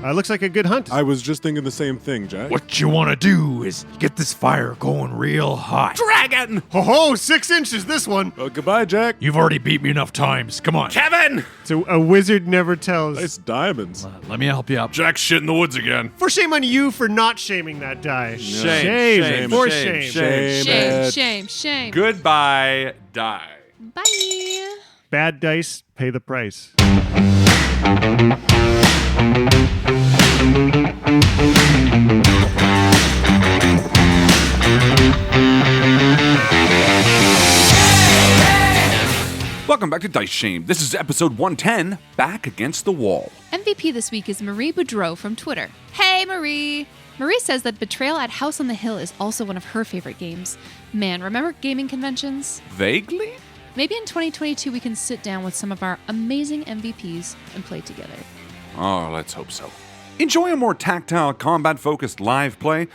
Looks like a good hunt. I was just thinking the same thing, Jack. What you want to do is get this fire going real hot. Dragon! Ho-ho, 6 inches, this one. Well, goodbye, Jack. You've already beat me enough times. Come on. Kevin! So a wizard never tells. Nice diamonds. Let me help you out. Jack's shit in the woods again. For shame on you for not shaming that die. Shame. For Shame. shame. Ed. Shame. Goodbye, die. Bye. Bad dice, pay the price. Welcome back to Dice Shame. This is episode 110, Back Against the Wall. MVP this week is Marie Boudreau from Twitter. Hey, Marie! Marie says that Betrayal at House on the Hill is also one of her favorite games. Man, remember gaming conventions? Vaguely? Maybe in 2022 we can sit down with some of our amazing MVPs and play together. Oh, let's hope so. Enjoy a more tactile, combat-focused live play?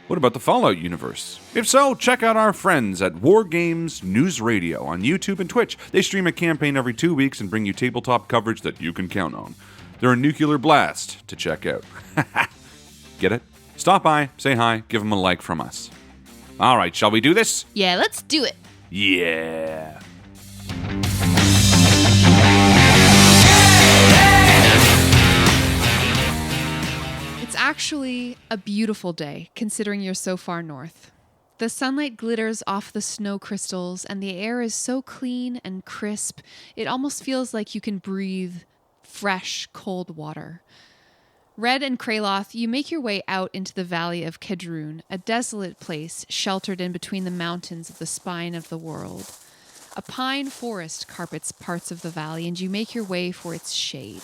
What about the Fallout universe? If so, check out our friends at War Games News Radio on YouTube and Twitch. They stream a campaign every 2 weeks and bring you tabletop coverage that you can count on. They're a nuclear blast to check out. Get it? Stop by, say hi, give them a like from us. All right, shall we do this? Yeah, let's do it. Yeah. It's actually a beautiful day, considering you're so far north. The sunlight glitters off the snow crystals, and the air is so clean and crisp, it almost feels like you can breathe fresh, cold water. Red and Kraloth, you make your way out into the valley of Kedrun, a desolate place sheltered in between the mountains of the spine of the world. A pine forest carpets parts of the valley, and you make your way for its shade.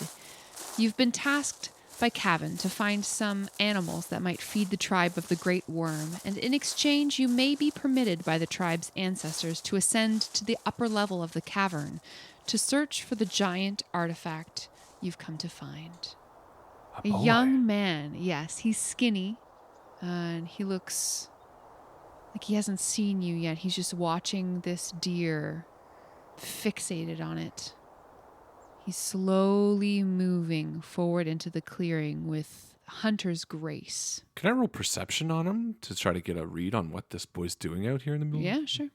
You've been tasked by Cavan to find some animals that might feed the tribe of the Great Worm, and in exchange you may be permitted by the tribe's ancestors to ascend to the upper level of the cavern to search for the giant artifact you've come to find. A young man, yes, he's skinny, and he looks like he hasn't seen you yet. He's just watching this deer, fixated on it. He's slowly moving forward into the clearing with hunter's grace. Can I roll perception on him to try to get a read on what this boy's doing out here in the middle? Yeah, sure.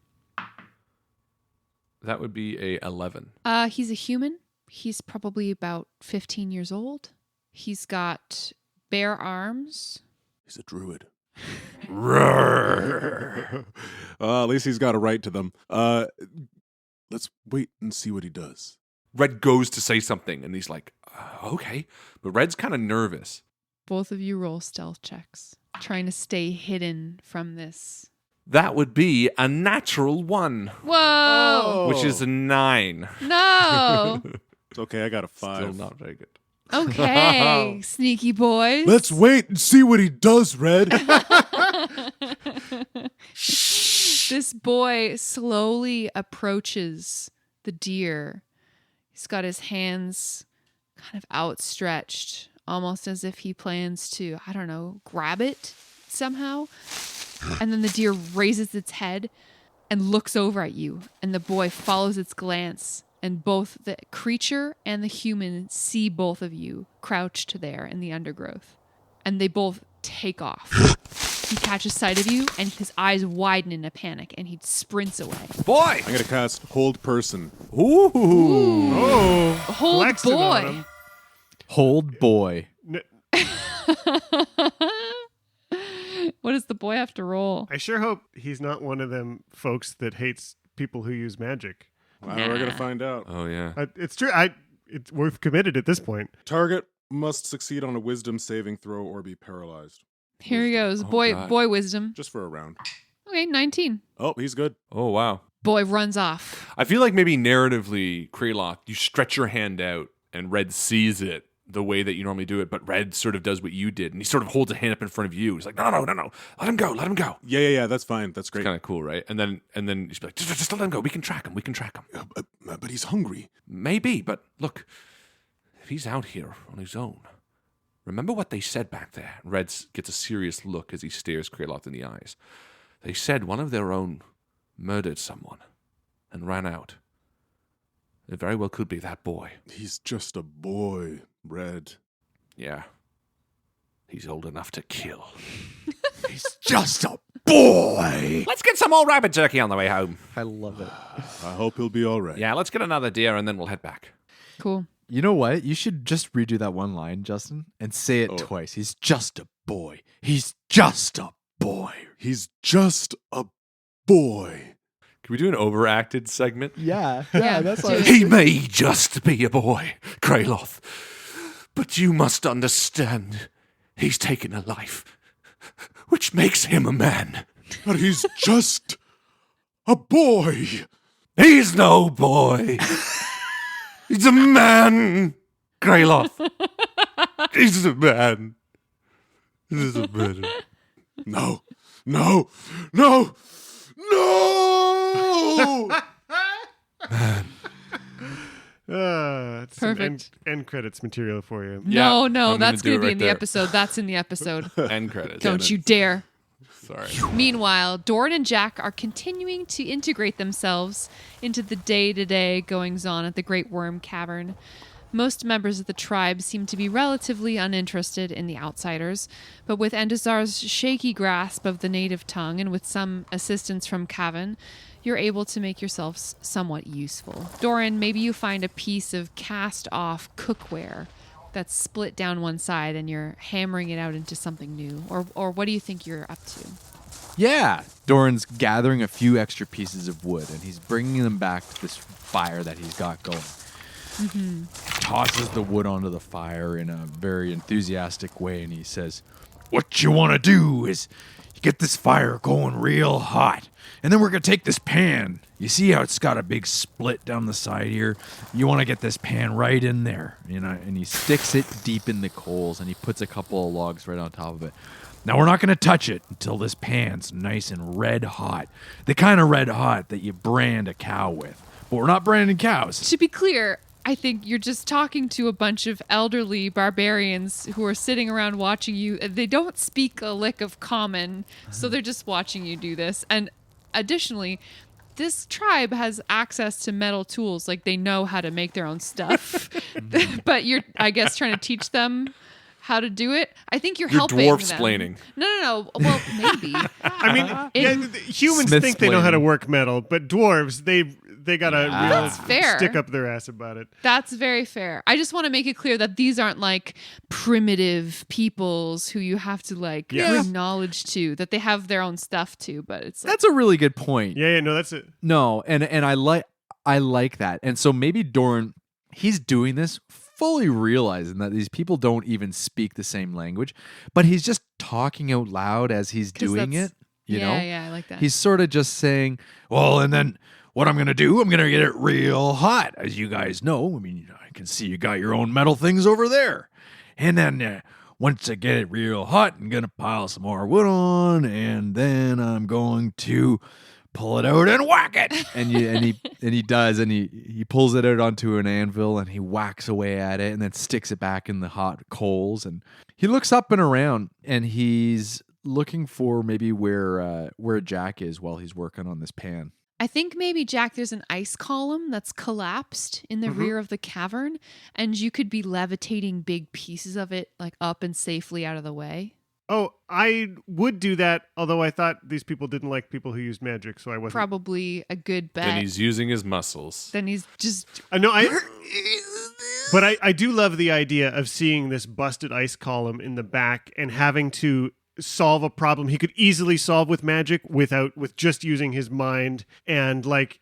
That would be a 11. He's a human. He's probably about 15 years old. He's got bare arms. He's a druid. At least he's got a right to them. Let's wait and see what he does. Red goes to say something, and he's like, okay. But Red's kind of nervous. Both of you roll stealth checks, trying to stay hidden from this. That would be a natural 1. Whoa! Which is a 9. No! It's okay, I got a 5. Still not very good. Okay, sneaky boys. Let's wait and see what he does, Red. This boy slowly approaches the deer. He's got his hands kind of outstretched, almost as if he plans to, I don't know, grab it somehow. And then the deer raises its head and looks over at you, and the boy follows its glance, and both the creature and the human see both of you crouched there in the undergrowth, and they both take off. He catches sight of you, and his eyes widen in a panic, and he sprints away. Boy! I'm gonna cast Hold Person. Ooh. Oh, Hold flexing on boy. him. Hold boy. What does the boy have to roll? I sure hope he's not one of them folks that hates people who use magic. Well, we're gonna find out. Oh, yeah. It's true. We're committed at this point. Target must succeed on a wisdom saving throw or be paralyzed. Here he goes. Oh, Boy, God. boy wisdom. Just for a round. Okay, 19. Oh, he's good. Oh, wow. Boy runs off. I feel like maybe narratively, Kraloth, you stretch your hand out and Red sees it the way that you normally do it, but Red sort of does what you did, and he sort of holds a hand up in front of you. He's like, no, let him go. Yeah, that's fine. That's It's great. kind of cool, right? And then you just be like, just let him go. We can track him. But he's hungry. Maybe, but look, if he's out here on his own, remember what they said back there? Red gets a serious look as he stares Kraloth in the eyes. They said one of their own murdered someone and ran out. It very well could be that boy. He's just a boy, Red. Yeah. He's old enough to kill. He's just a boy. Let's get some more rabbit jerky on the way home. I love it. I hope he'll be all right. Yeah, let's get another deer and then we'll head back. Cool. You know what? You should just redo that one line, Justin, and say it twice. He's just a boy. He's just a boy. He's just a boy. Can we do an overacted segment? Yeah, that's do it. He may just be a boy, Kraloth, but you must understand he's taken a life, which makes him a man. But he's just a boy. He's no boy. He's a man, Kraloth. He's a man. He's a man. No, no, no, no! It's some Perfect. end credits material for you. Yeah, No, I'm gonna that's do going it to be right in the there. episode. That's in the episode. End credits. Don't you dare. Sorry. Meanwhile, Doran and Jack are continuing to integrate themselves into the day-to-day goings-on at the Great Worm Cavern. Most members of the tribe seem to be relatively uninterested in the outsiders, but with Endazar's shaky grasp of the native tongue and with some assistance from Cavan, you're able to make yourselves somewhat useful. Doran, maybe you find a piece of cast-off cookware that's split down one side and you're hammering it out into something new. Or what do you think you're up to? Yeah. Doran's gathering a few extra pieces of wood, and he's bringing them back to this fire that he's got going. Tosses the wood onto the fire in a very enthusiastic way, and he says, What you want to do is you get this fire going real hot. And then we're going to take this pan. You see how it's got a big split down the side here? You want to get this pan right in there. You know, and he sticks it deep in the coals, and he puts a couple of logs right on top of it. now we're not going to touch it until this pan's nice and red hot. The kind of red hot that you brand a cow with. But we're not branding cows. To be clear, I think you're just talking to a bunch of elderly barbarians who are sitting around watching you. They don't speak a lick of common, so they're just watching you do this. And additionally, this tribe has access to metal tools. Like, they know how to make their own stuff. But you're, I guess, trying to teach them how to do it. I think you're helping them. dwarf-splaining. No. Well, maybe. I mean, humans Smith think they know how to splaining. work metal, but dwarves, they got a real That's fair. stick up their ass about it. That's very fair. I just want to make it clear that these aren't like primitive peoples who you have to like bring knowledge to, that they have their own stuff too, but it's like, That's a really good point. Yeah, no, that's it. No, and I like that. And so maybe Doran, he's doing this fully realizing that these people don't even speak the same language, but he's just talking out loud as he's 'Cause doing it. that's- You know? Yeah, I like that. He's sort of just saying, Well, and then what I'm going to do, I'm going to get it real hot. As you guys know, I mean, I can see you got your own metal things over there. And then once I get it real hot, I'm going to pile some more wood on, and then I'm going to pull it out and whack it. and he does, and he pulls it out onto an anvil, and he whacks away at it, and then sticks it back in the hot coals, and he looks up and around, and he's looking for maybe where Jack is while he's working on this pan. I think maybe, Jack, there's an ice column that's collapsed in the rear of the cavern, and you could be levitating big pieces of it like up and safely out of the way. Oh, I would do that, although I thought these people didn't like people who used magic, so I wasn't. Probably a good bet. Then he's using his muscles. Then he's just But I do love the idea of seeing this busted ice column in the back and having to solve a problem he could easily solve with magic with just using his mind, and like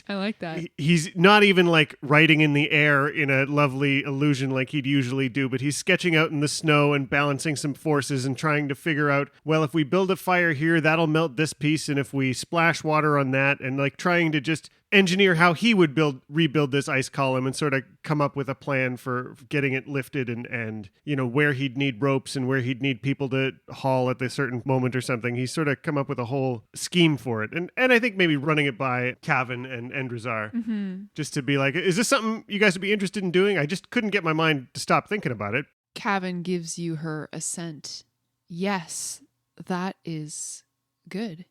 I like that. he's not even like writing in the air in a lovely illusion like he'd usually do, but he's sketching out in the snow and balancing some forces and trying to figure out, well, if we build a fire here, that'll melt this piece, and if we splash water on that, and like trying to just engineer how he would rebuild this ice column and sort of come up with a plan for getting it lifted, and you know, where he'd need ropes and where he'd need people to haul at a certain moment or something. He's sort of come up with a whole scheme for it, and I think maybe running it by Cavan and Endrazar, just to be like, is this something you guys would be interested in doing? I just couldn't get my mind to stop thinking about it. Cavan gives you her assent. Yes, that is good.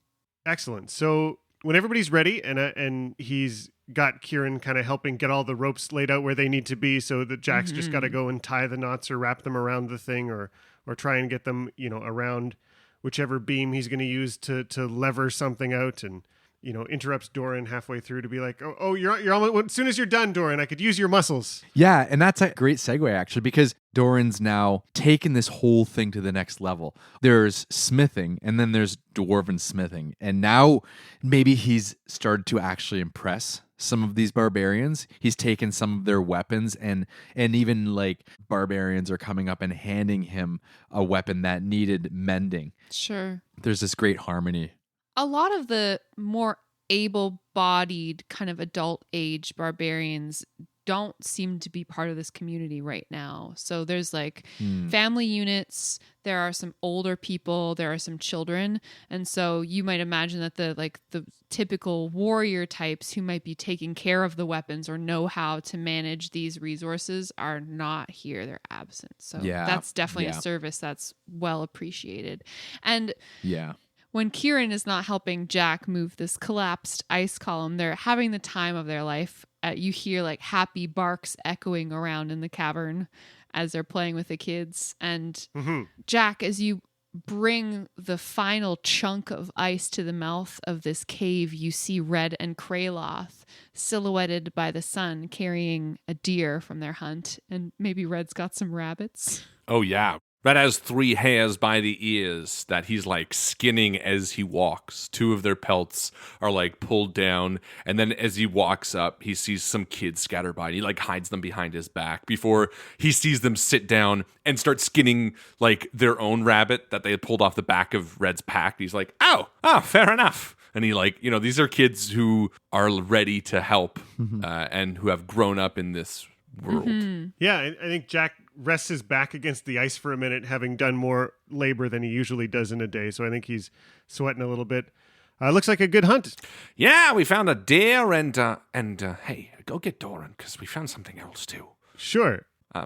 Excellent. So when everybody's ready, and he's got Kieran kind of helping get all the ropes laid out where they need to be, so that Jack's just got to go and tie the knots or wrap them around the thing or or try and get them, around whichever beam he's going to use to lever something out, and interrupts Doran halfway through to be like, oh, you're almost, as soon as you're done, Doran, I could use your muscles. Yeah, and that's a great segue, actually, because Doran's now taken this whole thing to the next level. There's smithing, and then there's dwarven smithing. And now maybe he's started to actually impress some of these barbarians. He's taken some of their weapons, and even like barbarians are coming up and handing him a weapon that needed mending. Sure. There's this great harmony. A lot of the more able-bodied kind of adult age barbarians don't seem to be part of this community right now. So there's like family units, there are some older people, there are some children. And so you might imagine that the typical warrior types who might be taking care of the weapons or know how to manage these resources are not here. They're absent. So that's definitely a service that's well appreciated. And when Kieran is not helping Jack move this collapsed ice column, they're having the time of their life. You hear like happy barks echoing around in the cavern as they're playing with the kids. And Jack, as you bring the final chunk of ice to the mouth of this cave, you see Red and Kraloth silhouetted by the sun carrying a deer from their hunt. And maybe Red's got some rabbits. Oh, yeah. Red has 3 hairs by the ears that he's like skinning as he walks. 2 of their pelts are like pulled down. And then as he walks up, he sees some kids scattered by. And he like hides them behind his back before he sees them sit down and start skinning like their own rabbit that they had pulled off the back of Red's pack. He's like, oh, fair enough. And he like, these are kids who are ready to help and who have grown up in this world. Yeah, I think Jack rests his back against the ice for a minute, having done more labor than he usually does in a day. So I think he's sweating a little bit. Looks like a good hunt. Yeah, we found a deer and hey, go get Doran because we found something else too. Sure.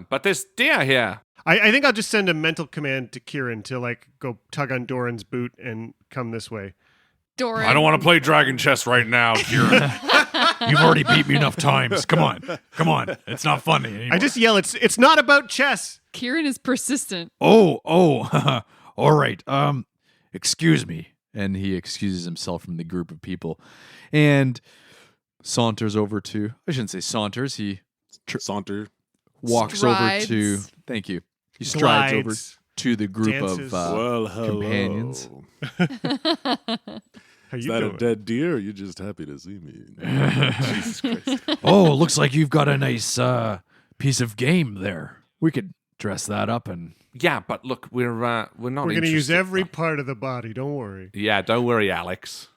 But there's deer here. I think I'll just send a mental command to Kieran to like go tug on Doran's boot and come this way. Doran. I don't want to play dragon chess right now, Kieran. You've already beat me enough times. Come on. It's not funny anymore. I just yell, it's not about chess. Kieran is persistent. Oh, all right. Excuse me. And he excuses himself from the group of people and saunters over to, I shouldn't say saunters, he Saunter. walks Strides. over to, thank you. He strides over Glides. to the group Dances. of Hello. companions. How Is you that doing? a dead deer? Or you're just happy to see me. Jesus Christ. Oh, looks like you've got a nice piece of game there. We could dress that up and... Yeah, but look, we're not We're going to use interested. every part of the body. Don't worry. Yeah, don't worry, Alex.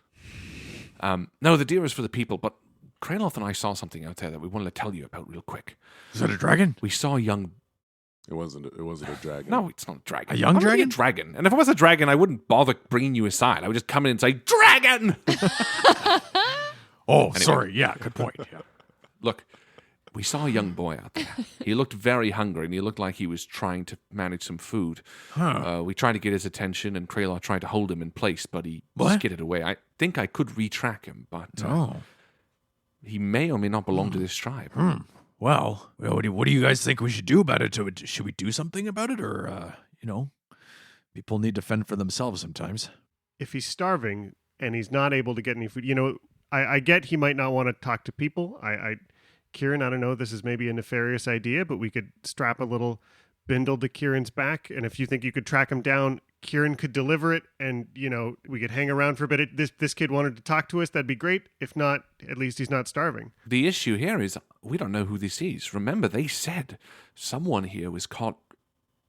No, the deer is for the people, but Kraloth and I saw something out there that we wanted to tell you about real quick. Is that a dragon? We saw a young... It wasn't a dragon. No, it's not a dragon. A young Why would it be dragon? a dragon. And if it was a dragon, I wouldn't bother bringing you aside. I would just come in and say, dragon! Oh, sorry. Yeah, good point. Yeah. Look, we saw a young boy out there. He looked very hungry, and he looked like he was trying to manage some food. We tried to get his attention, and Kraloth tried to hold him in place, but he skidded away. I think I could retrack him, but he may or may not belong to this tribe. Well, what do you guys think we should do about it? Should we do something about it? Or, people need to fend for themselves sometimes. If he's starving and he's not able to get any food, I get he might not want to talk to people. Kieran, I don't know, this is maybe a nefarious idea, but we could strap a little bindle to Kieran's back. And if you think you could track him down, Kieran could deliver it, and we could hang around for a bit. This kid wanted to talk to us, that'd be great. If not, at least he's not starving. The issue here is we don't know who this is. Remember, they said someone here was caught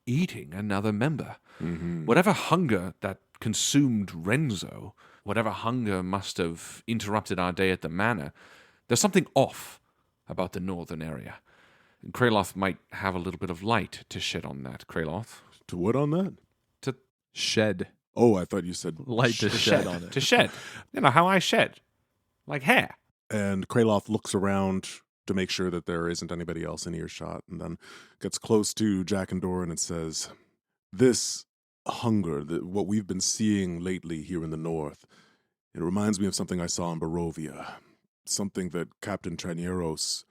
eating another member. Mm-hmm. Whatever hunger that consumed Renzo, whatever hunger must have interrupted our day at the manor, there's something off about the northern area. And Kraloth might have a little bit of light to shed on that. Kraloth? To what on that? Shed. Oh, I thought you said Light to shed on it. To shed. You know how I shed. Like hair. And Kraloth looks around to make sure that there isn't anybody else in earshot, and then gets close to Jack and Doran and says, this hunger, what we've been seeing lately here in the north, it reminds me of something I saw in Barovia. Something that Captain Tranieros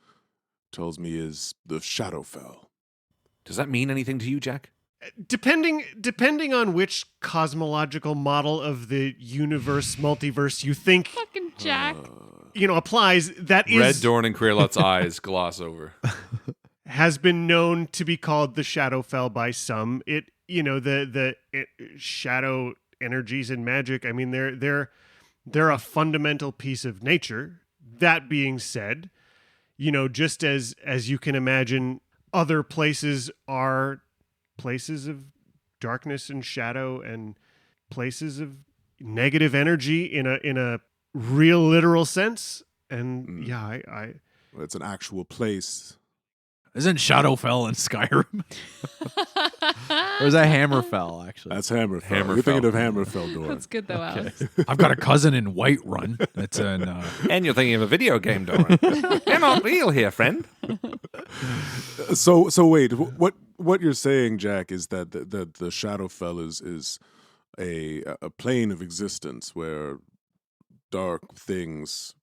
tells me is the Shadowfell. Does that mean anything to you, Jack? depending on which cosmological model of the universe multiverse you think Fucking Jack. applies, that Red is Dorn and Krelot's eyes gloss over. has been known to be called the Shadowfell by some. The shadow energies and magic. I mean, they're a fundamental piece of nature. That being said, just as you can imagine, other places are places of darkness and shadow and places of negative energy in a real literal sense. And It's an actual place. Isn't Shadowfell in Skyrim? Or is that Hammerfell, actually? That's Hammerfell. You're Hammerfell. thinking of Hammerfell, Dora. That's good though, Alex. I've got a cousin in Whiterun. That's in. And you're thinking of a video game, Doran. You're not real here, friend. So wait, what you're saying, Jack, is that the Shadowfell is a plane of existence where dark things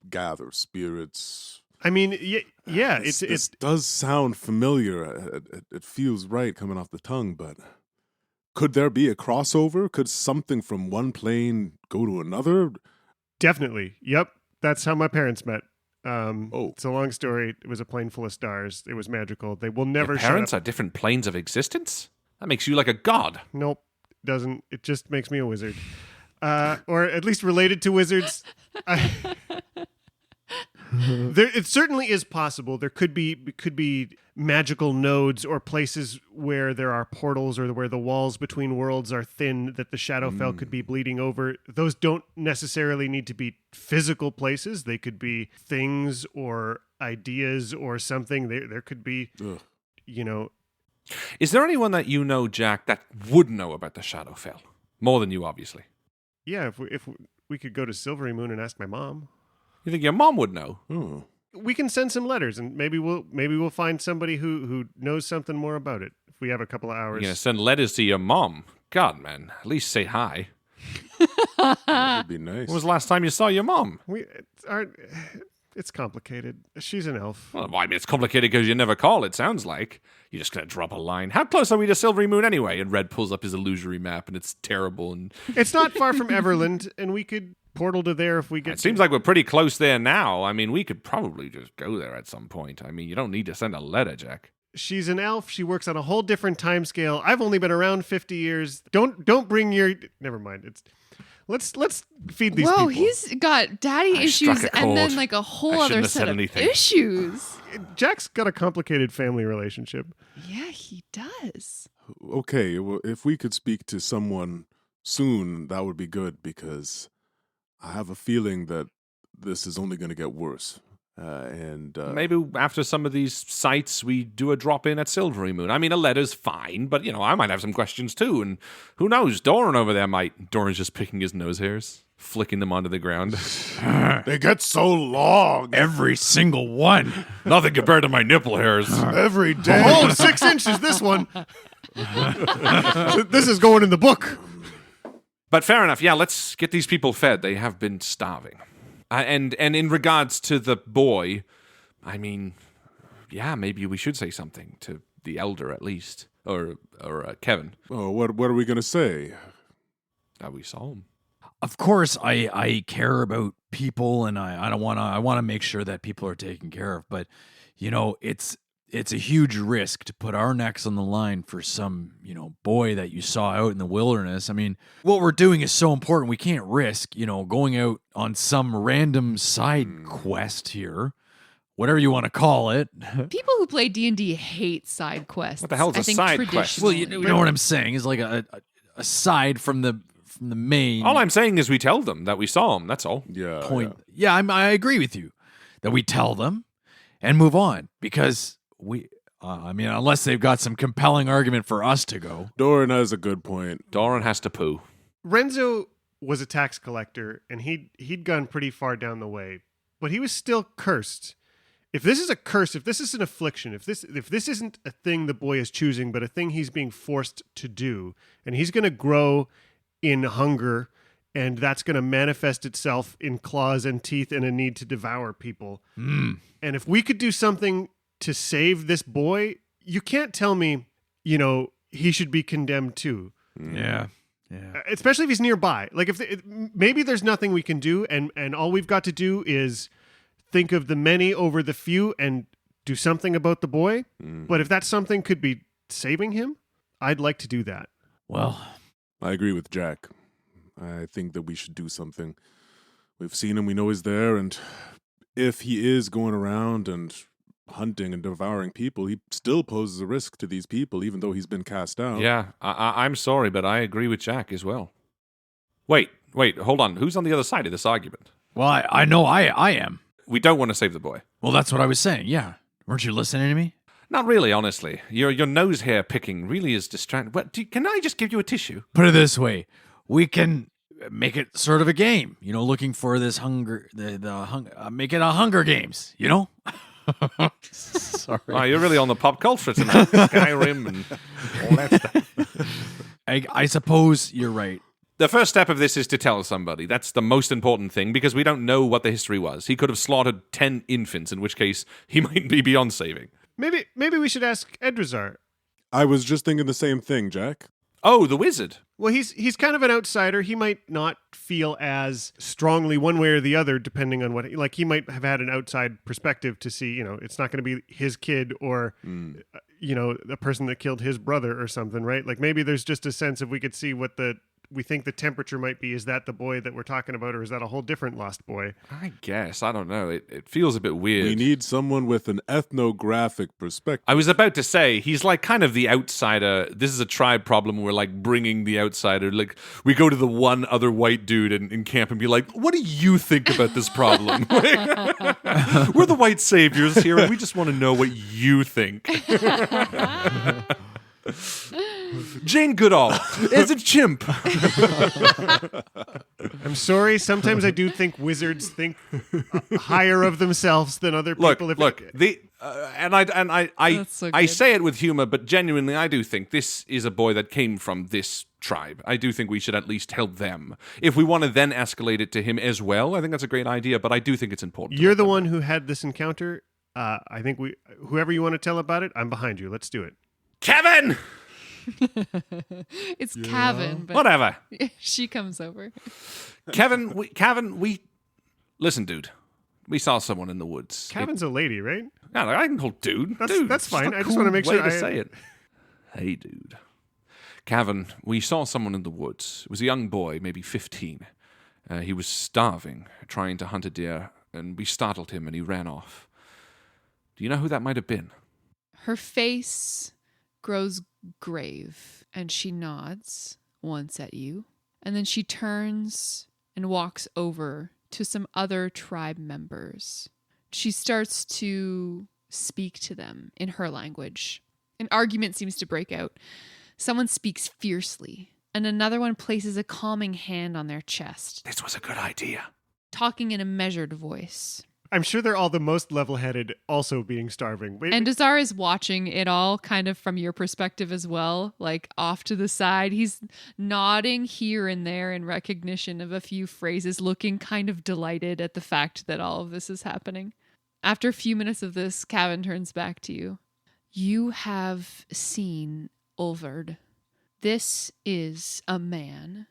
gather, spirits. I mean, yeah, This does sound familiar. It feels right coming off the tongue, but could there be a crossover? Could something from one plane go to another? definitely. Yep, that's how my parents met. Oh. It's a long story. It was a plane full of stars. It was magical. They will never Your shut parents up. are different planes of existence? That makes you like a god. Nope, doesn't. It just makes me a wizard, or at least related to wizards. It certainly is possible. There could be magical nodes or places where there are portals or where the walls between worlds are thin that the Shadowfell could be bleeding over. Those don't necessarily need to be physical places. They could be things or ideas or something. There could be, Is there anyone that you know, Jack, that would know about the Shadowfell? More than you, obviously. Yeah, if we could go to Silvery Moon and ask my mom. You think your mom would know? Oh. We can send some letters, and maybe we'll find somebody who knows something more about it if we have a couple of hours. You're going to send letters to your mom? God, man. At least say hi. That would be nice. When was the last time you saw your mom? It's complicated. She's an elf. Well, I mean, it's complicated because you never call, it sounds like. You're just going to drop a line. How close are we to Silvery Moon anyway? And Red pulls up his illusory map, and it's terrible. And It's not far from Everland, and we could portal to there if we get. it seems like we're pretty close there now. I mean, we could probably just go there at some point. I mean, you don't need to send a letter, Jack. She's an elf. She works on a whole different time scale. I've only been around 50 years. Don't bring your. Never mind. Let's feed these Whoa, people. he's got daddy I issues struck a and then chord. like a whole I other shouldn't have set said of anything. issues. Jack's got a complicated family relationship. Yeah, he does. Okay, well, if we could speak to someone soon, that would be good, because I have a feeling that this is only going to get worse. Maybe after some of these sites, we do a drop in at Silvery Moon. I mean, a letter's fine, but, I might have some questions too. And who knows? Doran over there might. Doran's just picking his nose hairs, flicking them onto the ground. They get so long Every single one. Nothing compared to my nipple hairs. every day. Oh, 6 inches, this one. This is going in the book. But fair enough. Yeah, let's get these people fed. They have been starving. And in regards to the boy, I mean, yeah, maybe we should say something to the elder at least, or Kevin. Oh, what are we going to say? That we saw him. Of course, I care about people, and I want to make sure that people are taken care of. But it's a huge risk to put our necks on the line for some boy that you saw out in the wilderness. I mean, what we're doing is so important. We can't risk going out on some random side quest here, whatever you want to call it. People who play D&D hate side quests. What the hell is I a think side quest? traditionally. Well, you know what I'm saying is like a side from the main All I'm saying is we tell them that we saw him. That's all. Yeah. point. Yeah, I agree with you that we tell them and move on, because unless they've got some compelling argument for us to go. Doran has a good point. Doran has to poo. Renzo was a tax collector, and he'd gone pretty far down the way, but he was still cursed. If this is a curse, if this is an affliction, if this isn't a thing the boy is choosing, but a thing he's being forced to do, and he's going to grow in hunger, and that's going to manifest itself in claws and teeth and a need to devour people. And if we could do something to save this boy, you can't tell me, he should be condemned too. Yeah. Especially if he's nearby. Like maybe there's nothing we can do, and all we've got to do is think of the many over the few and do something about the boy. But if that something could be saving him, I'd like to do that. Well, I agree with Jack. I think that we should do something. We've seen him, we know he's there, and if he is going around and hunting and devouring people, he still poses a risk to these people, even though he's been cast out. Yeah, I'm sorry, but I agree with Jack as well. Wait, hold on. Who's on the other side of this argument? well, I know I am. We don't want to save the boy. Well, that's what I was saying. Yeah. Weren't you listening to me? Not really, honestly. Your nose hair picking really is distracting. Can I just give you a tissue? Put it this way. We can make it sort of a game, looking for this hunger, make it a Hunger Games, Sorry. Oh, you're really on the pop culture tonight. Skyrim and all that stuff. I suppose you're right. The first step of this is to tell somebody. That's the most important thing, because we don't know what the history was. He could have slaughtered 10 infants, in which case he might be beyond saving. Maybe we should ask Edrazar. I was just thinking the same thing, Jack. Oh, the wizard. Well, he's kind of an outsider. He might not feel as strongly one way or the other, depending on he might have had an outside perspective to see, it's not going to be his kid or, the person that killed his brother or something, right? Like maybe there's just a sense if we could see what we think the temperature might be. Is that the boy that we're talking about, or is that a whole different lost boy? I guess. I don't know. It feels a bit weird. We need someone with an ethnographic perspective. I was about to say, he's like kind of the outsider. This is a tribe problem. We're like bringing the outsider. Like we go to the one other white dude in camp and be like, what do you think about this problem? We're the white saviors here, and we just want to know what you think. Jane Goodall is a chimp. I'm sorry. Sometimes I do think wizards think higher of themselves than other people. I say it with humor, but genuinely, I do think this is a boy that came from this tribe. I do think we should at least help them. If we want to then escalate it to him as well, I think that's a great idea. But I do think it's important. You're the one who had this encounter. I think whoever you want to tell about it, I'm behind you. Let's do it. Kevin! It's Kevin, but Whatever. she comes over. Kevin, we listen, dude. We saw someone in the woods. Kevin's a lady, right? Yeah, I can call dude. That's fine. I just want to make way sure to say it. Hey, dude. Kevin, we saw someone in the woods. It was a young boy, maybe 15. He was starving, trying to hunt a deer, and we startled him and he ran off. Do you know who that might have been? Her face grows grave and she nods once at you, and then she turns and walks over to some other tribe members. She starts to speak to them in her language. An argument seems to break out. Someone speaks fiercely, and another one places a calming hand on their chest, This was a good idea. talking in a measured voice. I'm sure they're all the most level-headed, also being starving. Wait, And Dazar is watching it all kind of from your perspective as well, like off to the side. He's nodding here and there in recognition of a few phrases, looking kind of delighted at the fact that all of this is happening. After a few minutes of this, Kevin turns back to you. You have seen Ulvard. This is a man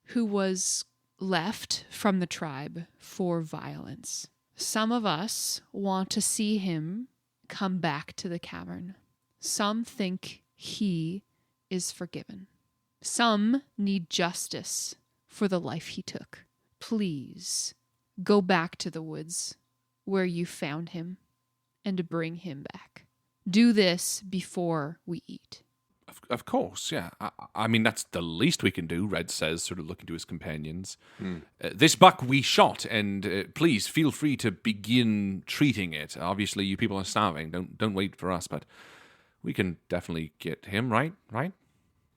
who was left from the tribe for violence. Some of us want to see him come back to the cavern. Some think he is forgiven. Some need justice for the life he took. Please go back to the woods where you found him and bring him back. Do this before we eat. Of course, yeah. I mean, that's the least we can do, Red says, sort of looking to his companions. This buck we shot, and please feel free to begin treating it. Obviously, you people are starving. Don't wait for us, but we can definitely get him, right? Right?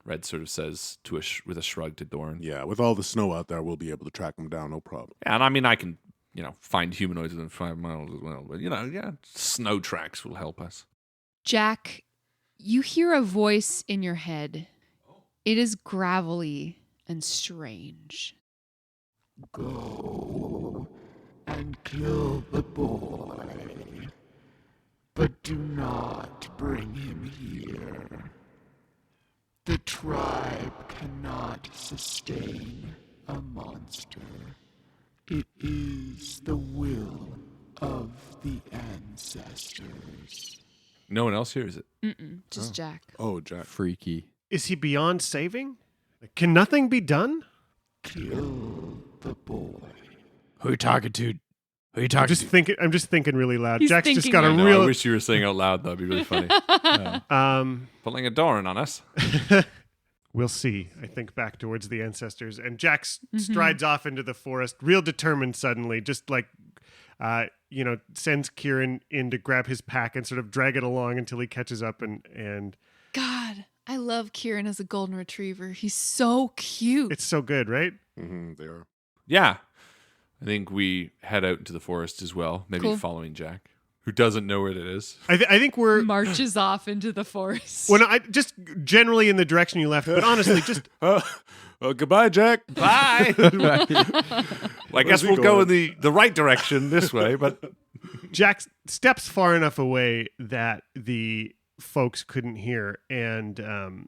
Red sort of says with a shrug to Doran. Yeah, with all the snow out there, we'll be able to track him down, no problem. And I mean, I can, find humanoids within 5 miles as well. But, snow tracks will help us. Jack, you hear a voice in your head. It is gravelly and strange. Go and kill the boy, but do not bring him here. tribe cannot sustain a monster. It is the will of the ancestors. No one else here, is it? Just Jack. Oh, Jack. Freaky. Is he beyond saving? Can nothing be done? Kill the boy. Who you talking to? Who you I'm talking just to? thinking. I'm just thinking really loud. He's Jack's just thinking got a right No, real. I wish you were saying out loud. That'd be really funny. Pulling a Doran on us. We'll see. I think back towards the ancestors, and Jack strides off into the forest, real determined. Suddenly, just like, sends Kieran in to grab his pack and sort of drag it along until he catches up. And God, I love Kieran as a golden retriever. He's so cute. it's so good, right? They are. Yeah. I think we head out into the forest as well, maybe Cool. following Jack, who doesn't know where it is. I think we're. Marches off into the forest. Well, no, I just generally in the direction you left, but honestly, just Goodbye, Jack. Bye. Well, I guess he we'll go in going? the right direction this way, but Jack steps far enough away that the folks couldn't hear, and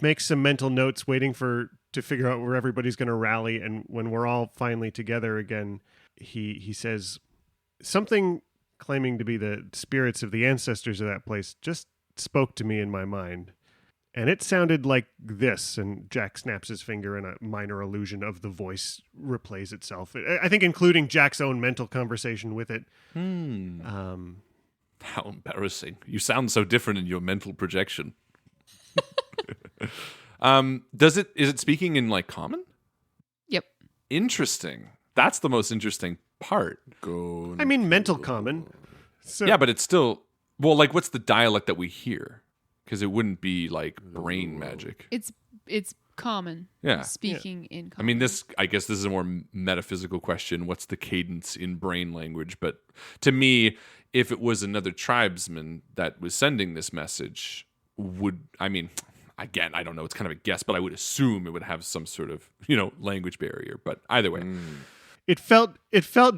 makes some mental notes, waiting to figure out where everybody's going to rally. And when we're all finally together again, he says something claiming to be the spirits of the ancestors of that place just spoke to me in my mind. And it sounded like this, and Jack snaps his finger and a minor illusion of the voice replays itself. I think including Jack's own mental conversation with it. how embarrassing. You sound so different in your mental projection. Is it speaking in like common? Yep. Interesting. That's the most interesting part. Go. I mean, mental common. So, Yeah, but it's still, well, like what's the dialect that we hear? Because it wouldn't be like brain magic. It's common. Yeah. Speaking in I common. mean, I guess this is a more metaphysical question. What's the cadence in brain language? But to me, if it was another tribesman that was sending this message, again, I don't know. It's kind of a guess, but I would assume it would have some sort of, language barrier. But either way, it felt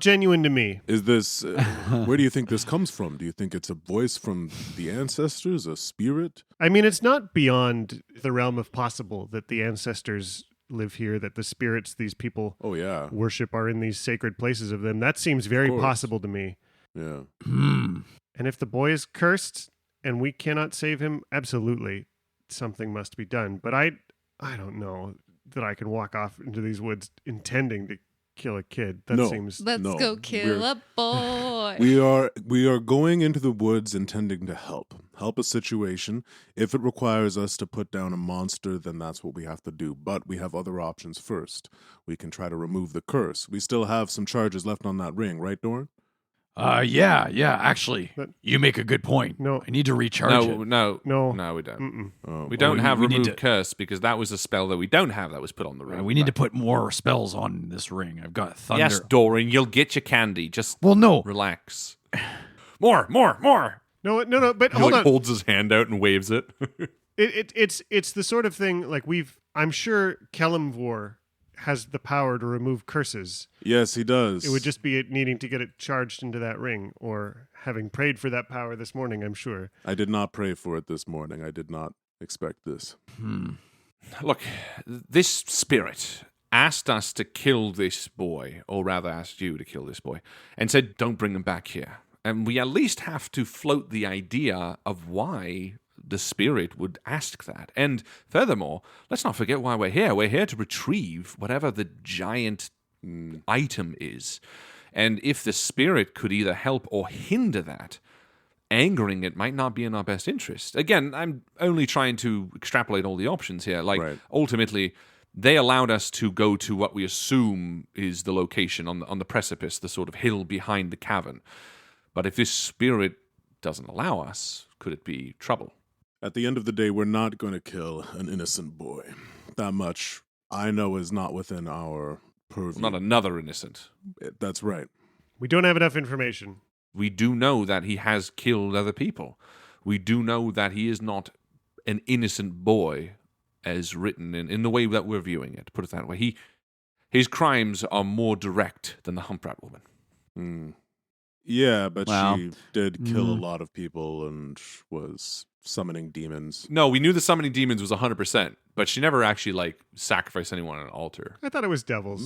genuine to me. Is this? Where do you think this comes from? Do you think it's a voice from the ancestors, a spirit? I mean, it's not beyond the realm of possible that the ancestors live here, that the spirits these people Oh yeah, worship are in these sacred places of them. That seems very course. possible to me. yeah. And if the boy is cursed and we cannot save him, absolutely something must be done. But I don't know that I can walk off into these woods intending to kill a kid. That No. seems Let's No, go kill we're- a boy. We are going into the woods intending to help a situation. If it requires us to put down a monster, then that's what we have to do. But we have other options first. We can try to remove the curse. We still have some charges left on that ring, right, Doran? Yeah. Actually, But- you make a good point. No. I need to recharge it. No. no, we don't. Mm-mm. Oh, We don't have we need remove to- curse because that was a spell that we don't have that was put on the ring. We need to put more spells on this ring. I've got thunder. Yes, Doran, you'll get your candy. Just Well, no. relax. More. No, but He hold on. holds his hand out and waves it. It's the sort of thing like I'm sure Kelimvor has the power to remove curses. Yes, he does. It would just be it needing to get it charged into that ring, or having prayed for that power this morning, I'm sure. I did not pray for it this morning. I did not expect this. Look, this spirit asked us to kill this boy, or rather asked you to kill this boy, and said, don't bring him back here. And we at least have to float the idea of why the spirit would ask that. And furthermore, let's not forget why we're here. We're here to retrieve whatever the giant item is. And if the spirit could either help or hinder that, angering it might not be in our best interest. Again, I'm only trying to extrapolate all the options here. Like, Right. ultimately, they allowed us to go to what we assume is the location on the precipice, the sort of hill behind the cavern. But if this spirit doesn't allow us, could it be trouble? At the end of the day, we're not going to kill an innocent boy. That much I know is not within our purview. Not another innocent. That's right. We don't have enough information. We do know that he has killed other people. We do know that he is not an innocent boy as written in the way that we're viewing it. Put it that way. His crimes are more direct than the Humprat woman. Mm. Yeah, but Wow. she did kill a lot of people and was summoning demons. No, we knew the summoning demons was 100%, but she never actually like sacrificed anyone on an altar. I thought it was devils.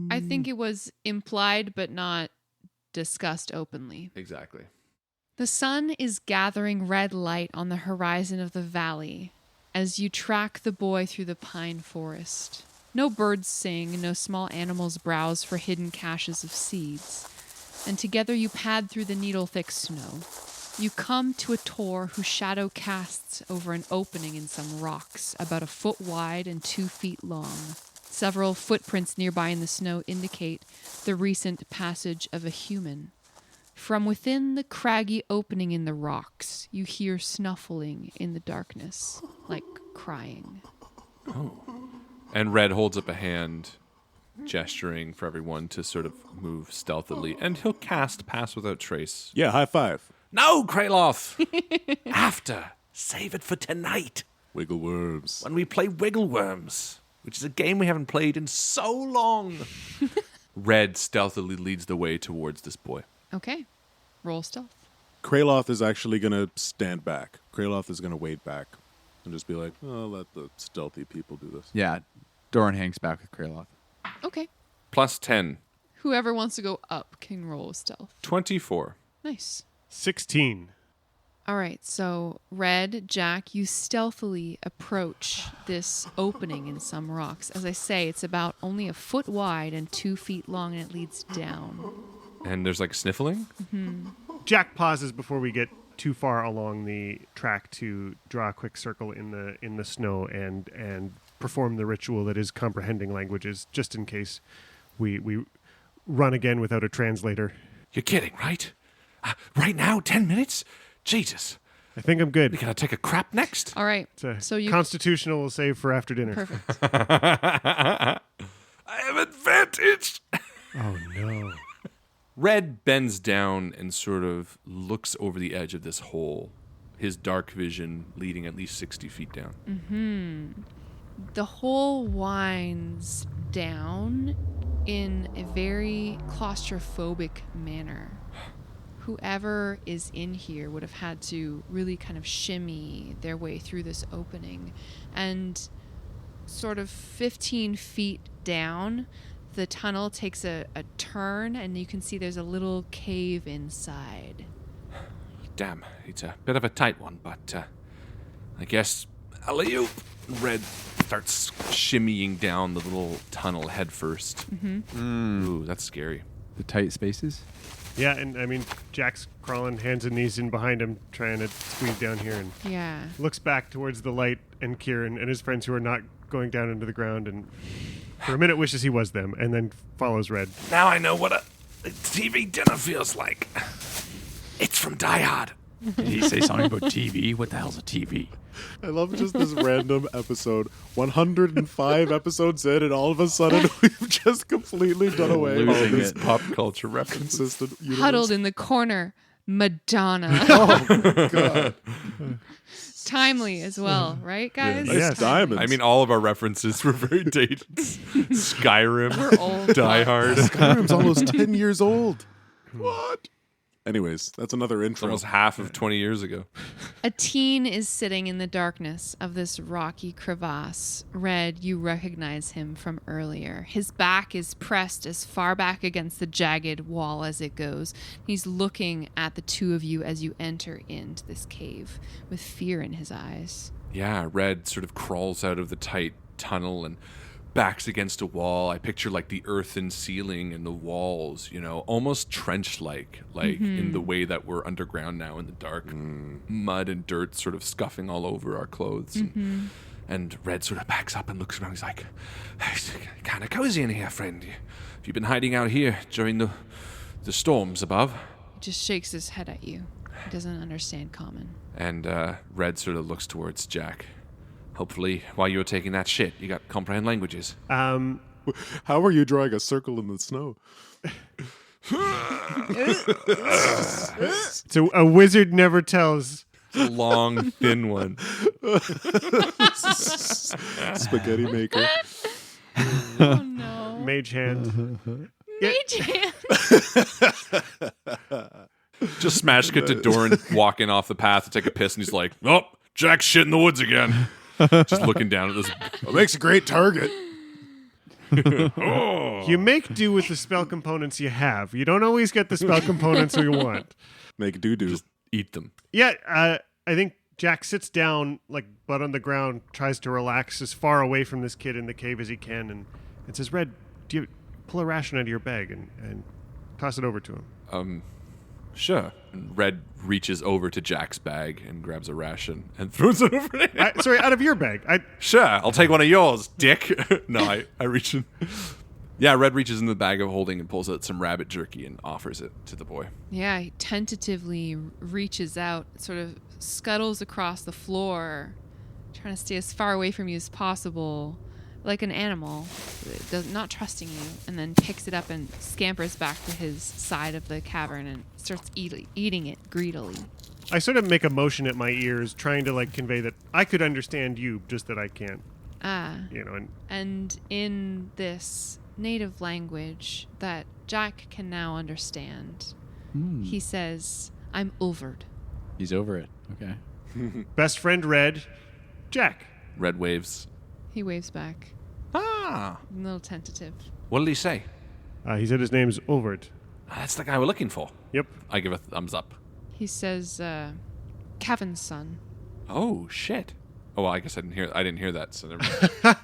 I think it was implied but not discussed openly. Exactly. The sun is gathering red light on the horizon of the valley as you track the boy through the pine forest. No birds sing, no small animals browse for hidden caches of seeds. And together you pad through the needle-thick snow. You come to a tor whose shadow casts over an opening in some rocks, about a foot wide and 2 feet long. Several footprints nearby in the snow indicate the recent passage of a human. From within the craggy opening in the rocks, you hear snuffling in the darkness, like crying. And Red holds up a hand, gesturing for everyone to sort of move stealthily, and he'll cast Pass Without Trace. Yeah, high five. No, Kraloth! After. Save it for tonight Wiggle worms. when we play Wiggle Worms, which is a game we haven't played in so long. Red stealthily leads the way towards this boy. Okay, roll stealth. Kraloth is actually going to stand back. Kraloth is going to wait back and just be like, oh, let the stealthy people do this. Yeah, Doran hangs back with Kraloth. Okay, Plus 10. whoever wants to go up can roll stealth. 24. Nice. 16. All right, so Red, Jack, you stealthily approach this opening in some rocks. As I say, it's about only a foot wide and 2 feet long, and it leads down. And there's like sniffling? Jack pauses before we get too far along the track to draw a quick circle in the snow and perform the ritual that is comprehending languages, just in case we run again without a translator. You're kidding, right? Right now, 10 minutes? Jesus. I think I'm good. We gotta take a crap next? All right, It's a so you... constitutional will save for after dinner. Perfect. I have advantage! Oh no. Red bends down and sort of looks over the edge of this hole, his dark vision leading at least 60 feet down. The hole winds down in a very claustrophobic manner. Whoever is in here would have had to really kind of shimmy their way through this opening. And sort of 15 feet down, the tunnel takes a turn, and you can see there's a little cave inside. Damn, it's a bit of a tight one, but I guess alley-oop. Red starts shimmying down the little tunnel head first. Ooh, that's scary. The tight spaces? Yeah, and I mean, Jack's crawling hands and knees in behind him, trying to squeeze down here, and Yeah. looks back towards the light and Kieran and his friends who are not going down into the ground, and for a minute wishes he was them, and then follows Red. Now I know what a TV dinner feels like. It's from Die Hard. Did he say something about TV? What the hell's a TV? I love just this random episode. 105 episodes in, and all of a sudden we've just completely done away with Losing this it. pop culture reference. Consistent universe. Huddled in the corner, Madonna. Oh, God. Timely as well, right, guys? Nice Yes. diamonds. I mean, all of our references were very dated. Skyrim, We're old. Die Hard. Skyrim's almost 10 years old. What? Anyways, that's another It's intro. almost half of 20 years ago. A teen is sitting in the darkness of this rocky crevasse. Red, you recognize him from earlier. His back is pressed as far back against the jagged wall as it goes. He's looking at the two of you as you enter into this cave with fear in his eyes. Yeah, Red sort of crawls out of the tight tunnel and backs against a wall. I picture like the earthen ceiling and the walls, you know, almost trench-like, in the way that we're underground now in the dark. Mud and dirt sort of scuffing all over our clothes. And Red sort of backs up and looks around. He's like, it's kind of cozy in here, friend. Have you been hiding out here during the storms above? He just shakes his head at you. He doesn't understand common. And Red sort of looks towards Jack. Hopefully, while you were taking that shit, you got comprehend languages. How are you drawing a circle in the snow? So a wizard never tells. Long, thin one. Spaghetti maker. Oh, no. Mage hand. Mage hand. Just smash cut to Doran walking off the path to take a piss, and he's like, "Oh, Jack's shit in the woods again." just looking down at this. It makes a great target. You make do with the spell components you have. You don't always get the spell components you want. Make doo-doo. Just eat them. Yeah, I think Jack sits down, like butt on the ground, tries to relax as far away from this kid in the cave as he can, and says, Red, do you pull a ration out of your bag and toss it over to him? Sure. And Red reaches over to Jack's bag and grabs a ration and throws it over to him. Sorry, out of your bag. Sure, I'll take one of yours, dick. No, I reach in. Yeah, Red reaches in the bag of holding and pulls out some rabbit jerky and offers it to the boy. Yeah, he tentatively reaches out, sort of scuttles across the floor, trying to stay as far away from you as possible, like an animal, not trusting you, and then picks it up and scampers back to his side of the cavern and starts eating it greedily. I sort of make a motion at my ears, trying to like convey that I could understand you, just that I can't. And in this native language that Jack can now understand, he says, I'm overed. He's over it. Okay. Best friend Red, Jack. Red waves. He waves back. Ah. A little tentative. What did he say? He said his name's Overt. That's the guy we're looking for. Yep. I give a thumbs up. He says, Kevin's son. Oh, shit. Oh, well, I guess I didn't hear that, so never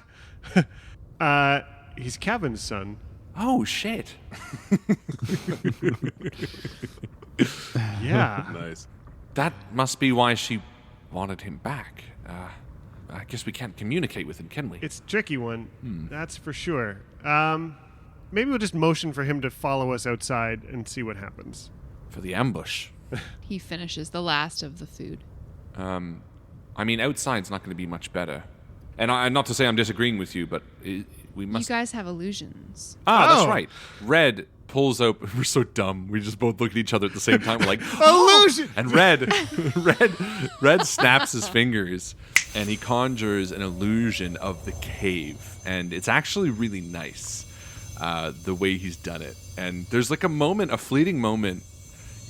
mind. He's Kevin's son. Oh, shit. Yeah. Nice. That must be why she wanted him back. I guess we can't communicate with him, can we? It's a tricky one, that's for sure. Maybe we'll just motion for him to follow us outside and see what happens. For the ambush. He finishes the last of the food. I mean, outside's not going to be much better. And not to say I'm disagreeing with you, but we must... You guys have illusions. That's right. Red pulls out... We're so dumb. We just both look at each other at the same time. We're like, illusion! And Red snaps his fingers, and he conjures an illusion of the cave. And it's actually really nice, the way he's done it. And there's like a fleeting moment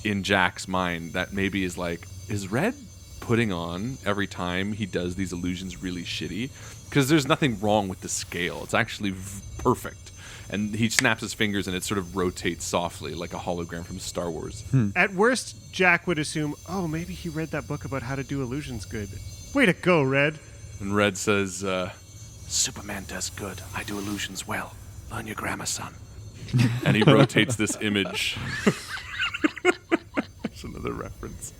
in Jack's mind that maybe is like, is Red putting on every time he does these illusions really shitty? Because there's nothing wrong with the scale. It's actually perfect. And he snaps his fingers and it sort of rotates softly like a hologram from Star Wars. At worst, Jack would assume, maybe he read that book about how to do illusions good. Way to go, Red. And Red says, Superman does good. I do illusions well. Learn your grammar, son. and he rotates this image. That's another reference.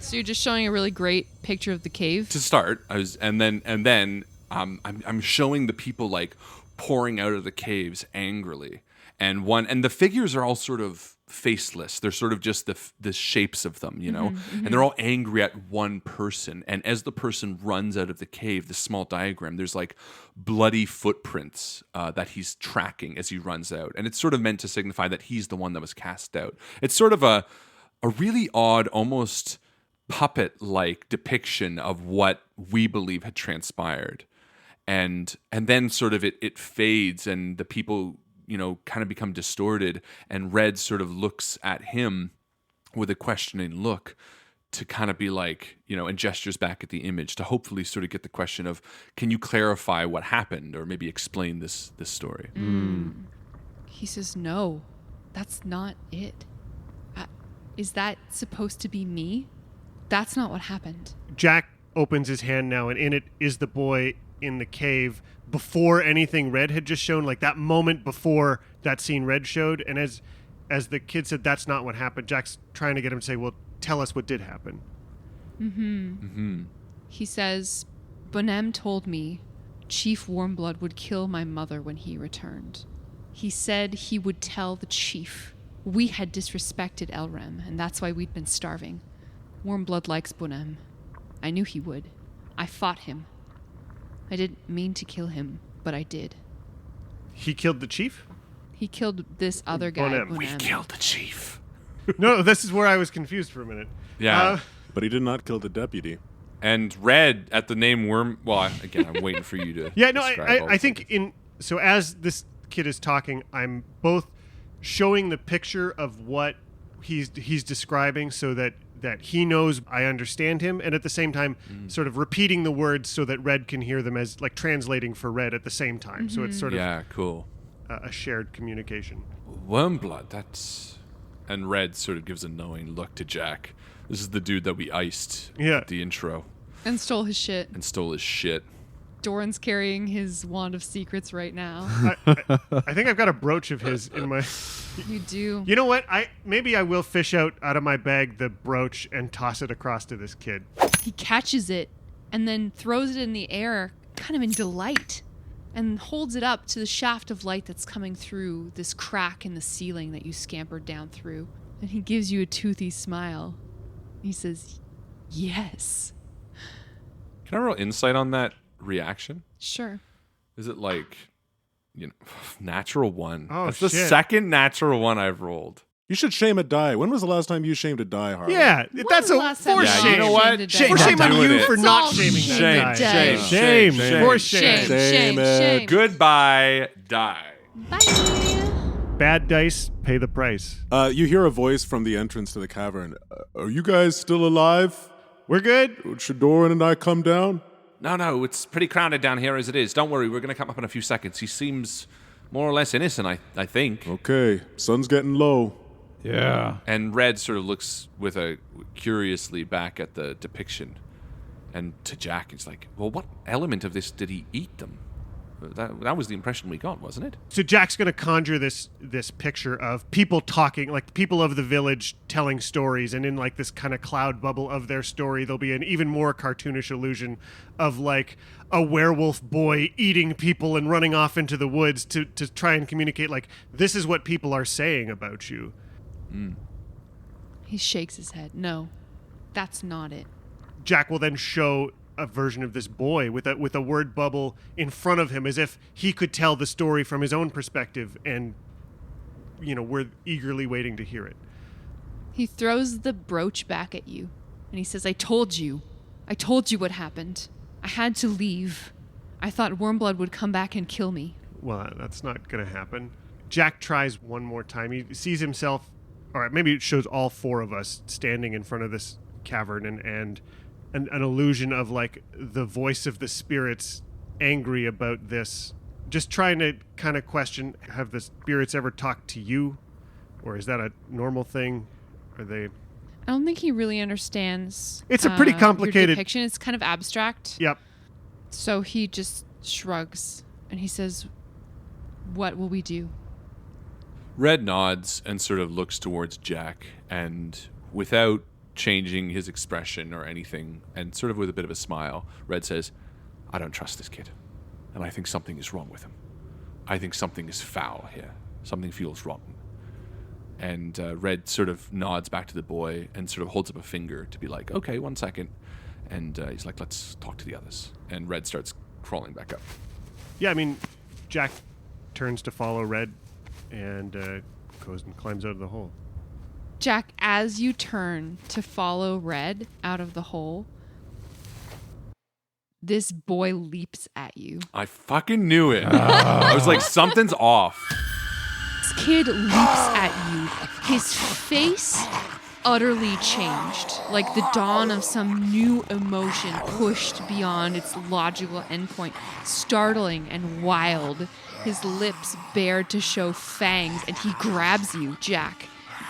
So you're just showing a really great picture of the cave? To start, I'm showing the people like pouring out of the caves angrily, and the figures are all sort of faceless. They're sort of just the shapes of them, you know, and they're all angry at one person. And as the person runs out of the cave, this small diagram, there's like bloody footprints that he's tracking as he runs out, and it's sort of meant to signify that he's the one that was cast out. It's sort of a really odd, almost puppet-like depiction of what we believe had transpired. And then sort of it fades and the people, you know, kind of become distorted, and Red sort of looks at him with a questioning look to kind of be like, you know, and gestures back at the image to hopefully sort of get the question of, can you clarify what happened or maybe explain this story? He says, no, that's not it. Is that supposed to be me? That's not what happened. Jack opens his hand now, and in it is the boy in the cave before anything Red had just shown, like that moment before that scene Red showed. And as the kid said, that's not what happened, Jack's trying to get him to say, well, tell us what did happen. He says, Bonem told me Chief Warmblood would kill my mother when he returned. He said he would tell the chief we had disrespected Elrem, and that's why we'd been starving. Warmblood likes Bonem. I knew he would. I fought him. I didn't mean to kill him, but I did. He killed the chief? He killed this other guy, Bonem. We killed the chief. No, this is where I was confused for a minute. Yeah. But he did not kill the deputy. And Red at the name Worm. Well, again, I'm waiting for you to. Yeah, no, describe all I think so as this kid is talking, I'm both showing the picture of what he's describing so that that he knows I understand him, and at the same time sort of repeating the words so that Red can hear them as like translating for Red at the same time. So it's sort of cool. A shared communication. Wormblood, that's... And Red sort of gives a knowing look to Jack. This is the dude that we iced at the intro. And stole his shit. Doran's carrying his wand of secrets right now. I think I've got a brooch of his in my... You do. You know what? Maybe I will fish out of my bag the brooch and toss it across to this kid. He catches it and then throws it in the air, kind of in delight, and holds it up to the shaft of light that's coming through this crack in the ceiling that you scampered down through. And he gives you a toothy smile. He says, yes. Can I roll insight on that reaction? Sure. Is it like, natural 1? Oh, That's the shit. second natural 1 I've rolled. You should shame a die. When was the last time you shamed a die, Harlan? Yeah, that's the a last time force you shame. you know what? shamed a Shame, die? for shame on doing you it. for It's not all shaming shame. that guy. Shame. For shame. Shame. it. Goodbye, die. Bye. Bad dice, pay the price. You hear a voice from the entrance to the cavern. Are you guys still alive? We're good. Should Doran and I come down? No, it's pretty crowded down here as it is. Don't worry, we're going to come up in a few seconds. He seems more or less innocent, I think. Okay, sun's getting low. Yeah. And Red sort of looks curiously back at the depiction, and to Jack, he's like, "Well, what element of this did he eat them?" That was the impression we got, wasn't it? So Jack's going to conjure this picture of people talking, like people of the village telling stories, and in like this kind of cloud bubble of their story, there'll be an even more cartoonish illusion of like a werewolf boy eating people and running off into the woods to try and communicate like, this is what people are saying about you. He shakes his head. No, that's not it. Jack will then show a version of this boy with a word bubble in front of him as if he could tell the story from his own perspective, and we're eagerly waiting to hear it. He throws the brooch back at you and he says, I told you what happened. I had to leave. I thought Wormblood would come back and kill me. Well, that's not going to happen. Jack tries one more time. He sees himself, or maybe it shows all four of us standing in front of this cavern and an illusion of like the voice of the spirits angry about this, just trying to kind of question, have the spirits ever talked to you, or is that a normal thing? Are they... I don't think he really understands. It's a pretty complicated your depiction. It's kind of abstract. Yep. So he just shrugs and he says, what will we do? Red nods and sort of looks towards Jack, and without changing his expression or anything, and sort of with a bit of a smile, Red says, I don't trust this kid, and I think something is wrong with him. I think something is foul here. Something feels rotten. And Red sort of nods back to the boy and sort of holds up a finger to be like, okay, 1 second. And he's like, let's talk to the others. And Red starts crawling back up. Yeah, I mean, Jack turns to follow Red and goes and climbs out of the hole. Jack, as you turn to follow Red out of the hole, this boy leaps at you. I fucking knew it. I was like, something's off. This kid leaps at you. His face utterly changed, like the dawn of some new emotion pushed beyond its logical endpoint, startling and wild. His lips bared to show fangs, and he grabs you, Jack.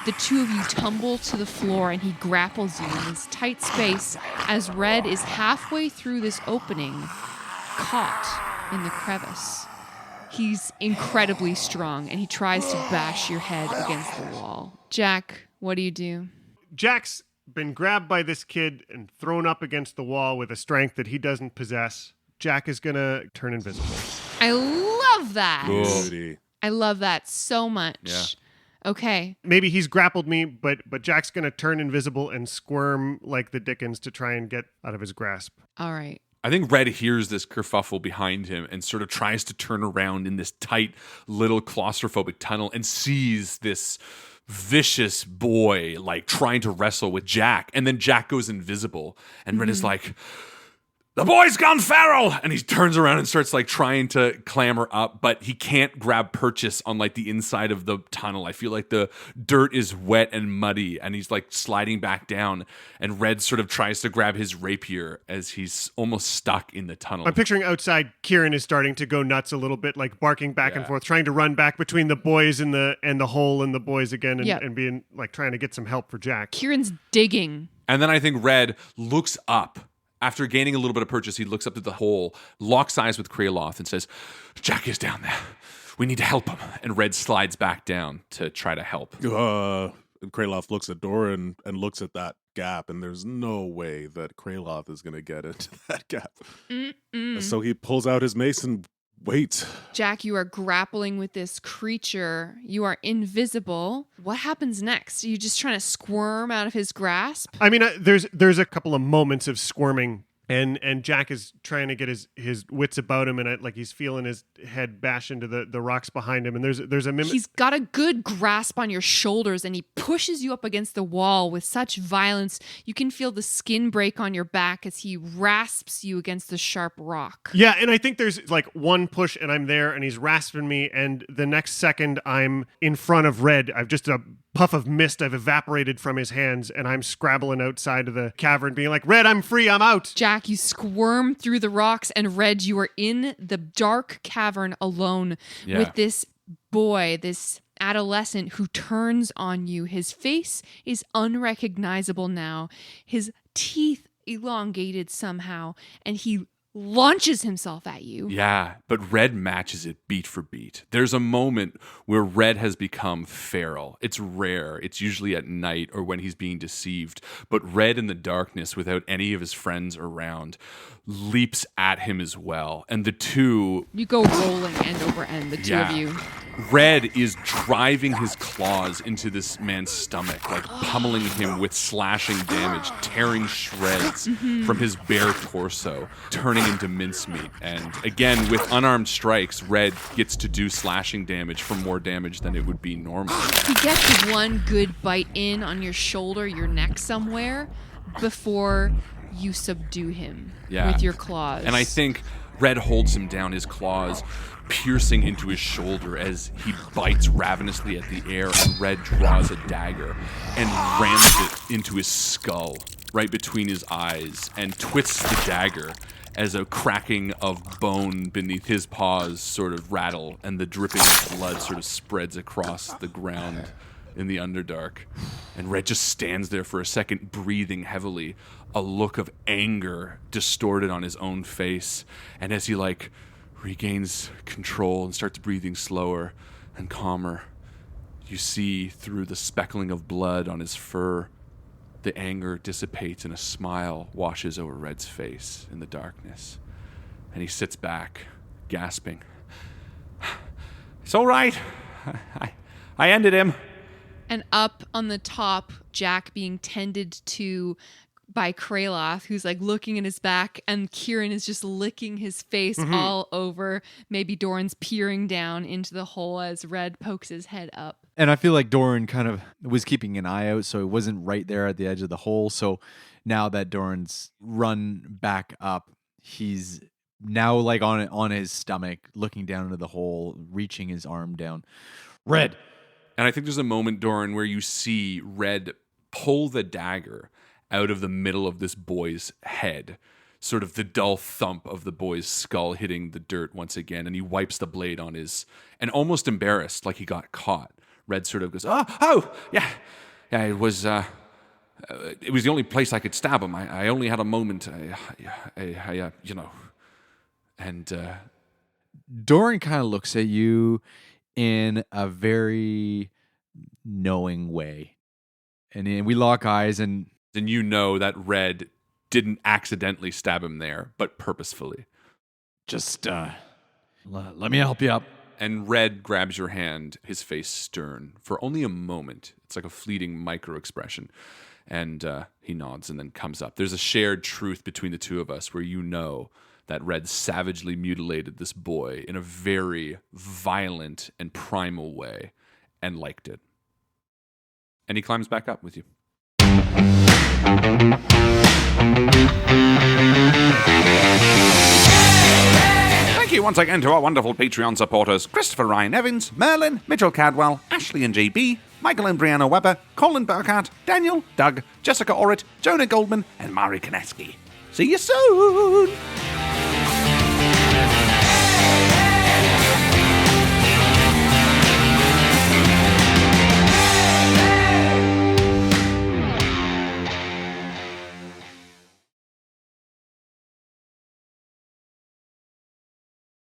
The two of you tumble to the floor, and he grapples you in this tight space as Red is halfway through this opening, caught in the crevice. He's incredibly strong, and he tries to bash your head against the wall. Jack, what do you do? Jack's been grabbed by this kid and thrown up against the wall with a strength that he doesn't possess. Jack is going to turn invisible. I love that. Goody. I love that so much. Yeah. Okay. Maybe he's grappled me, but Jack's going to turn invisible and squirm like the Dickens to try and get out of his grasp. All right. I think Red hears this kerfuffle behind him and sort of tries to turn around in this tight little claustrophobic tunnel and sees this vicious boy like trying to wrestle with Jack, and then Jack goes invisible, and Red is like, the boy's gone feral, and he turns around and starts like trying to clamber up, but he can't grab purchase on like the inside of the tunnel. I feel like the dirt is wet and muddy, and he's like sliding back down, and Red sort of tries to grab his rapier as he's almost stuck in the tunnel. I'm picturing outside Kieran is starting to go nuts a little bit, like barking back and forth, trying to run back between the boys and the hole and the boys again, and being like trying to get some help for Jack. Kieran's digging. And then I think Red looks up. After gaining a little bit of purchase, he looks up to the hole, locks eyes with Kraloth, and says, Jack is down there. We need to help him. And Red slides back down to try to help. Kraloth looks at Doran and looks at that gap, and there's no way that Kraloth is going to get into that gap. So he pulls out his mace and waits. Jack, you are grappling with this creature. You are invisible. What happens next? Are you just trying to squirm out of his grasp? I mean, there's a couple of moments of squirming, and Jack is trying to get his wits about him, and like he's feeling his head bash into the rocks behind him, and there's a He's got a good grasp on your shoulders, and he pushes you up against the wall with such violence you can feel the skin break on your back as he rasps you against the sharp rock. Yeah, and I think there's like one push and I'm there, and he's rasping me, and the next second I'm in front of Red. I've just a puff of mist I've evaporated from his hands, and I'm scrabbling outside of the cavern being like, Red, I'm free, I'm out. Jack, you squirm through the rocks, and Red, you are in the dark cavern alone with this boy, this adolescent who turns on you. His face is unrecognizable now, his teeth elongated somehow, and he launches himself at you. Yeah, but Red matches it beat for beat. There's a moment where Red has become feral. It's rare. It's usually at night or when he's being deceived. But Red in the darkness, without any of his friends around, leaps at him as well. And the two... You go rolling end over end, the two of you. Red is driving his claws into this man's stomach, like pummeling him with slashing damage, tearing shreds from his bare torso, turning into mincemeat. And again, with unarmed strikes, Red gets to do slashing damage for more damage than it would be normal. He gets one good bite in on your shoulder, your neck somewhere, before you subdue him with your claws. And I think Red holds him down, his claws piercing into his shoulder as he bites ravenously at the air, and Red draws a dagger and rams it into his skull right between his eyes and twists the dagger as a cracking of bone beneath his paws sort of rattle, and the dripping of blood sort of spreads across the ground in the Underdark. And Red just stands there for a second, breathing heavily, a look of anger distorted on his own face. And as he regains control and starts breathing slower and calmer, you see through the speckling of blood on his fur, the anger dissipates and a smile washes over Red's face in the darkness. And he sits back, gasping. It's all right. I ended him. And up on the top, Jack being tended to by Kraloth, who's looking at his back, and Kieran is just licking his face all over. Maybe Doran's peering down into the hole as Red pokes his head up. And I feel like Doran kind of was keeping an eye out, so it wasn't right there at the edge of the hole. So now that Doran's run back up, he's now on his stomach, looking down into the hole, reaching his arm down. Red. And I think there's a moment, Doran, where you see Red pull the dagger out of the middle of this boy's head, sort of the dull thump of the boy's skull hitting the dirt once again, and he wipes the blade on his, and almost embarrassed, like he got caught. Red sort of goes, yeah, it was the only place I could stab him. I only had a moment, and Doran kind of looks at you in a very knowing way, and we lock eyes, and you know that Red didn't accidentally stab him there, but purposefully. Just let me help you up. And Red grabs your hand, his face stern, for only a moment. It's like a fleeting micro-expression. And he nods and then comes up. There's a shared truth between the two of us where you know that Red savagely mutilated this boy in a very violent and primal way and liked it. And he climbs back up with you. Thank you once again to our wonderful Patreon supporters, Christopher Ryan Evans, Merlin, Mitchell Cadwell, Ashley and JB, Michael and Brianna Weber, Colin Burkhardt, Daniel, Doug, Jessica Orrit, Jonah Goldman, and Mari Koneski. See you soon!